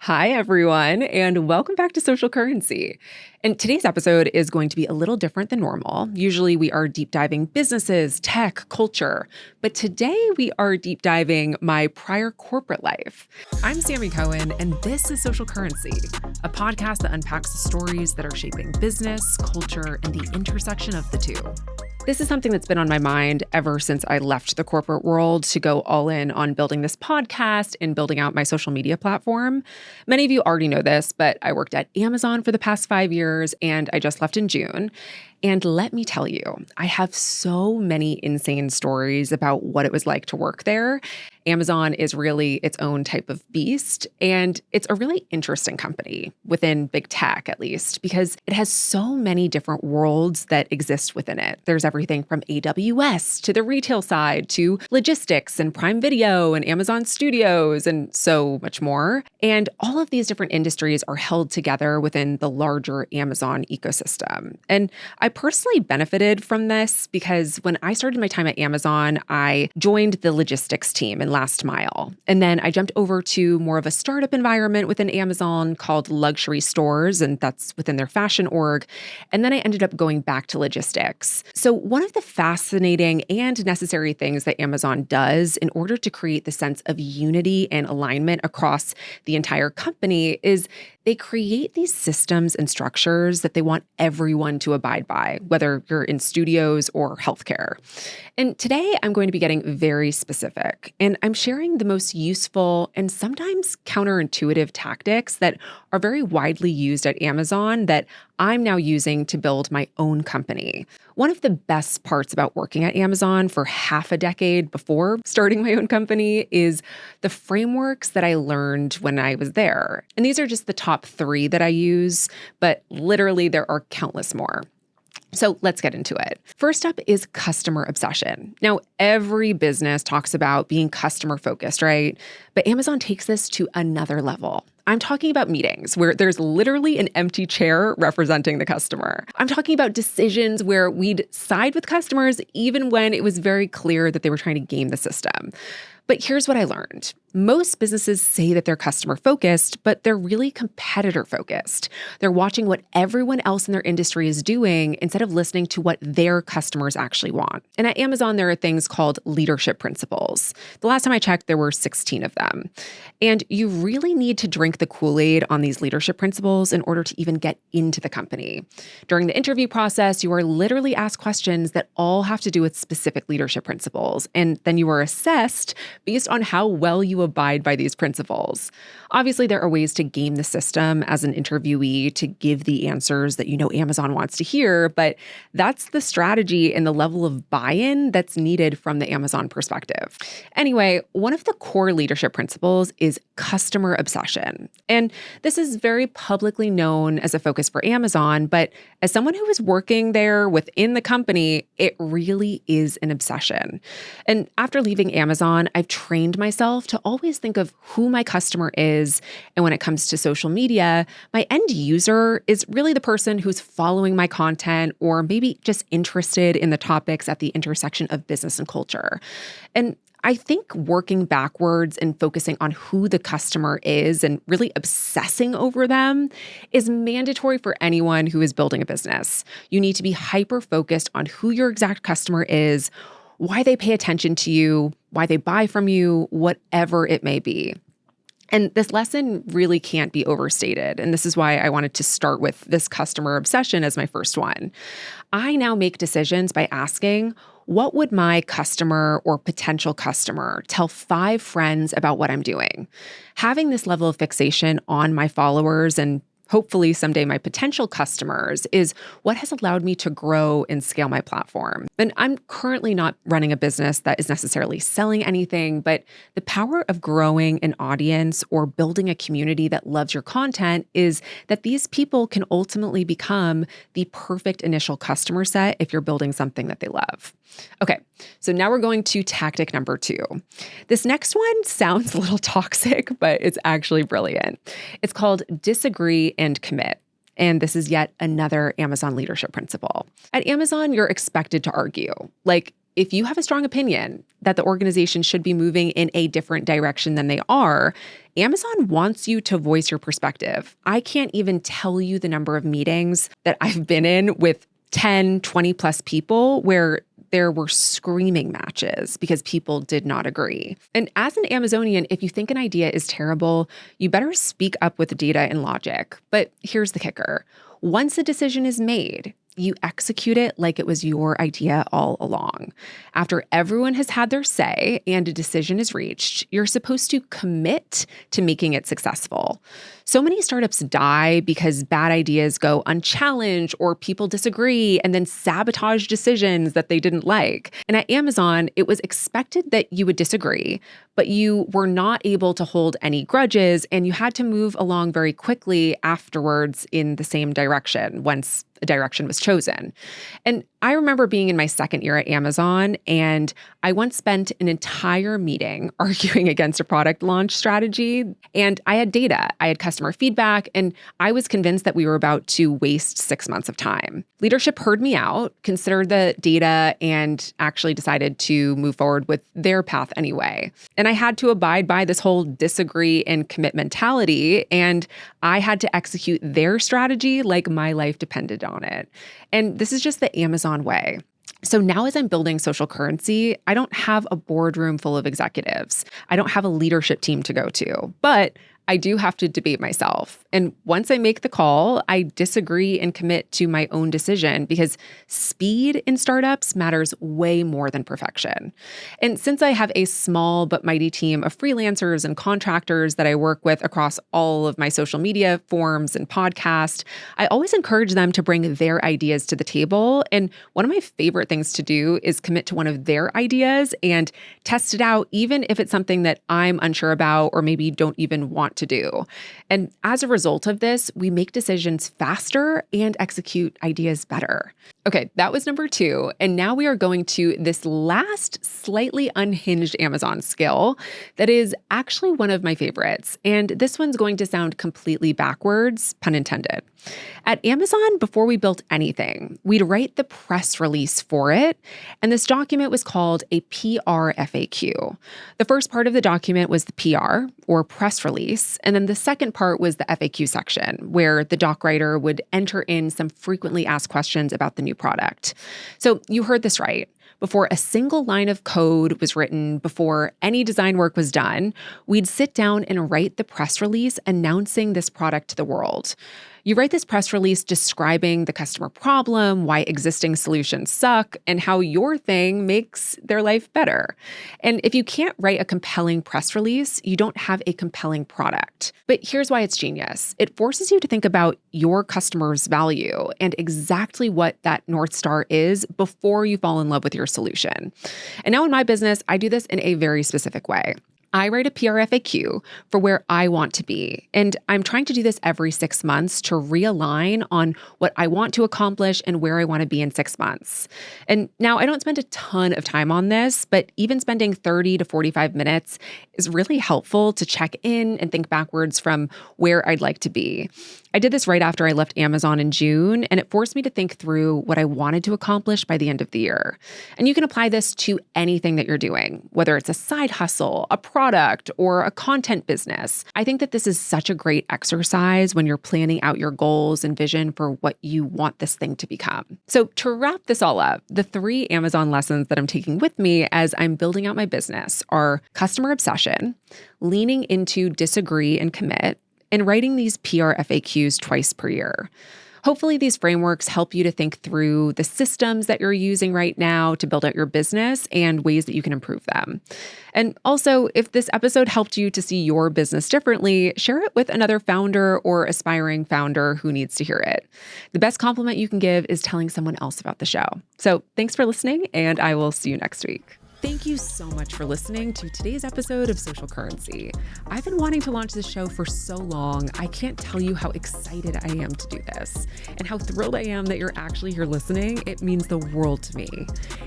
Hi, everyone, and welcome back to Social Currency. And today's episode is going to be a little different than normal. Usually we are deep diving businesses, tech, culture, but today we are deep diving my prior corporate life. I'm Sammi Cohen, and this is Social Currency, a podcast that unpacks the stories that are shaping business, culture, and the intersection of the two. This is something that's been on my mind ever since I left the corporate world to go all in on building this podcast and building out my social media platform. Many of you already know this, but I worked at Amazon for the past 5 years and I just left in June. And let me tell you, I have so many insane stories about what it was like to work there. Amazon is really its own type of beast, and it's a really interesting company within big tech, at least, because it has so many different worlds that exist within it. There's everything from AWS to the retail side to logistics and Prime Video and Amazon Studios and so much more. And all of these different industries are held together within the larger Amazon ecosystem. And I personally benefited from this because when I started my time at Amazon, I joined the logistics team in last mile. And then I jumped over to more of a startup environment within Amazon called luxury stores, and that's within their fashion org. And then I ended up going back to logistics. So one of the fascinating and necessary things that Amazon does in order to create the sense of unity and alignment across the entire company is they create these systems and structures that they want everyone to abide by, whether you're in studios or healthcare. And today I'm going to be getting very specific, and I'm sharing the most useful and sometimes counterintuitive tactics that are very widely used at Amazon that I'm now using to build my own company. One of the best parts about working at Amazon for half a decade before starting my own company is the frameworks that I learned when I was there. And these are just the top 3 that I use, but literally there are countless more. So let's get into it. First up is customer obsession. Now, every business talks about being customer focused, right? But Amazon takes this to another level. I'm talking about meetings where there's literally an empty chair representing the customer. I'm talking about decisions where we'd side with customers even when it was very clear that they were trying to game the system. But here's what I learned. Most businesses say that they're customer focused, but they're really competitor focused. They're watching what everyone else in their industry is doing instead of listening to what their customers actually want. And at Amazon, there are things called leadership principles. The last time I checked, there were 16 of them. And you really need to drink the Kool-Aid on these leadership principles in order to even get into the company. During the interview process, you are literally asked questions that all have to do with specific leadership principles. And then you are assessed based on how well you abide by these principles. Obviously, there are ways to game the system as an interviewee to give the answers that you know Amazon wants to hear, but that's the strategy and the level of buy-in that's needed from the Amazon perspective. Anyway, one of the core leadership principles is customer obsession. And this is very publicly known as a focus for Amazon, but as someone who is working there within the company, it really is an obsession. And after leaving Amazon, I've trained myself to always think of who my customer is. And when it comes to social media, my end user is really the person who's following my content or maybe just interested in the topics at the intersection of business and culture. And I think working backwards and focusing on who the customer is and really obsessing over them is mandatory for anyone who is building a business. You need to be hyper-focused on who your exact customer is, why they pay attention to you, why they buy from you, whatever it may be. And this lesson really can't be overstated. And this is why I wanted to start with this customer obsession as my first one. I now make decisions by asking, what would my customer or potential customer tell 5 friends about what I'm doing? Having this level of fixation on my followers and hopefully someday my potential customers is what has allowed me to grow and scale my platform. And I'm currently not running a business that is necessarily selling anything, but the power of growing an audience or building a community that loves your content is that these people can ultimately become the perfect initial customer set if you're building something that they love. Okay, so now we're going to tactic number 2. This next one sounds a little toxic, but it's actually brilliant. It's called disagree and commit. And this is yet another Amazon leadership principle. At Amazon, you're expected to argue. Like, if you have a strong opinion that the organization should be moving in a different direction than they are, Amazon wants you to voice your perspective. I can't even tell you the number of meetings that I've been in with 10, 20 plus people where there were screaming matches because people did not agree. And as an Amazonian, if you think an idea is terrible, you better speak up with data and logic. But here's the kicker. Once a decision is made, you execute it like it was your idea all along. After everyone has had their say and a decision is reached, you're supposed to commit to making it successful. So many startups die because bad ideas go unchallenged or people disagree and then sabotage decisions that they didn't like. And at Amazon, it was expected that you would disagree, but you were not able to hold any grudges and you had to move along very quickly afterwards in the same direction once a direction was chosen. And I remember being in my second year at Amazon, and I once spent an entire meeting arguing against a product launch strategy. And I had data, I had customer feedback, and I was convinced that we were about to waste 6 months of time. Leadership heard me out, considered the data, and actually decided to move forward with their path anyway. And I had to abide by this whole disagree and commit mentality, and I had to execute their strategy like my life depended on it. And this is just the Amazon way. So now as I'm building social currency, I don't have a boardroom full of executives. I don't have a leadership team to go to, but I do have to debate myself. And once I make the call, I disagree and commit to my own decision because speed in startups matters way more than perfection. And since I have a small but mighty team of freelancers and contractors that I work with across all of my social media forms and podcast, I always encourage them to bring their ideas to the table. And one of my favorite things to do is commit to one of their ideas and test it out, even if it's something that I'm unsure about or maybe don't even want to do. And as a result of this, we make decisions faster and execute ideas better. Okay, that was number 2. And now we are going to this last slightly unhinged Amazon skill that is actually one of my favorites. And this one's going to sound completely backwards, pun intended. At Amazon, before we built anything, we'd write the press release for it. And this document was called a PR FAQ. The first part of the document was the PR, or press release. And then the second part was the FAQ section, where the doc writer would enter in some frequently asked questions about the new product. So you heard this right. Before a single line of code was written, before any design work was done, we'd sit down and write the press release announcing this product to the world. You write this press release describing the customer problem, why existing solutions suck, and how your thing makes their life better. And if you can't write a compelling press release, you don't have a compelling product. But here's why it's genius. It forces you to think about your customer's value and exactly what that North Star is before you fall in love with your solution. And now in my business, I do this in a very specific way. I write a PR FAQ for where I want to be. And I'm trying to do this every 6 months to realign on what I want to accomplish and where I want to be in 6 months. And now I don't spend a ton of time on this, but even spending 30 to 45 minutes is really helpful to check in and think backwards from where I'd like to be. I did this right after I left Amazon in June, and it forced me to think through what I wanted to accomplish by the end of the year. And you can apply this to anything that you're doing, whether it's a side hustle, a product, or a content business. I think that this is such a great exercise when you're planning out your goals and vision for what you want this thing to become. So to wrap this all up, the 3 Amazon lessons that I'm taking with me as I'm building out my business are customer obsession, leaning into disagree and commit, and writing these PR FAQs twice per year. Hopefully these frameworks help you to think through the systems that you're using right now to build out your business and ways that you can improve them. And also, if this episode helped you to see your business differently, share it with another founder or aspiring founder who needs to hear it. The best compliment you can give is telling someone else about the show. So thanks for listening, and I will see you next week. Thank you so much for listening to today's episode of Social Currency. I've been wanting to launch this show for so long, I can't tell you how excited I am to do this and how thrilled I am that you're actually here listening. It means the world to me.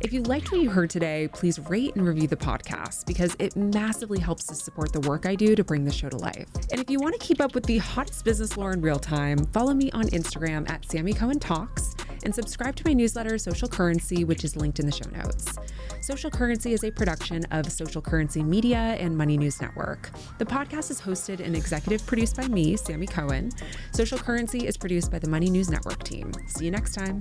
If you liked what you heard today, please rate and review the podcast because it massively helps to support the work I do to bring the show to life. And if you want to keep up with the hottest business lore in real time, follow me on Instagram at Sammi Cohen Talks and subscribe to my newsletter, Social Currency, which is linked in the show notes. Social Currency is a production of Social Currency Media and Money News Network. The podcast is hosted and executive produced by me, Sammi Cohen. Social Currency is produced by the Money News Network team. See you next time.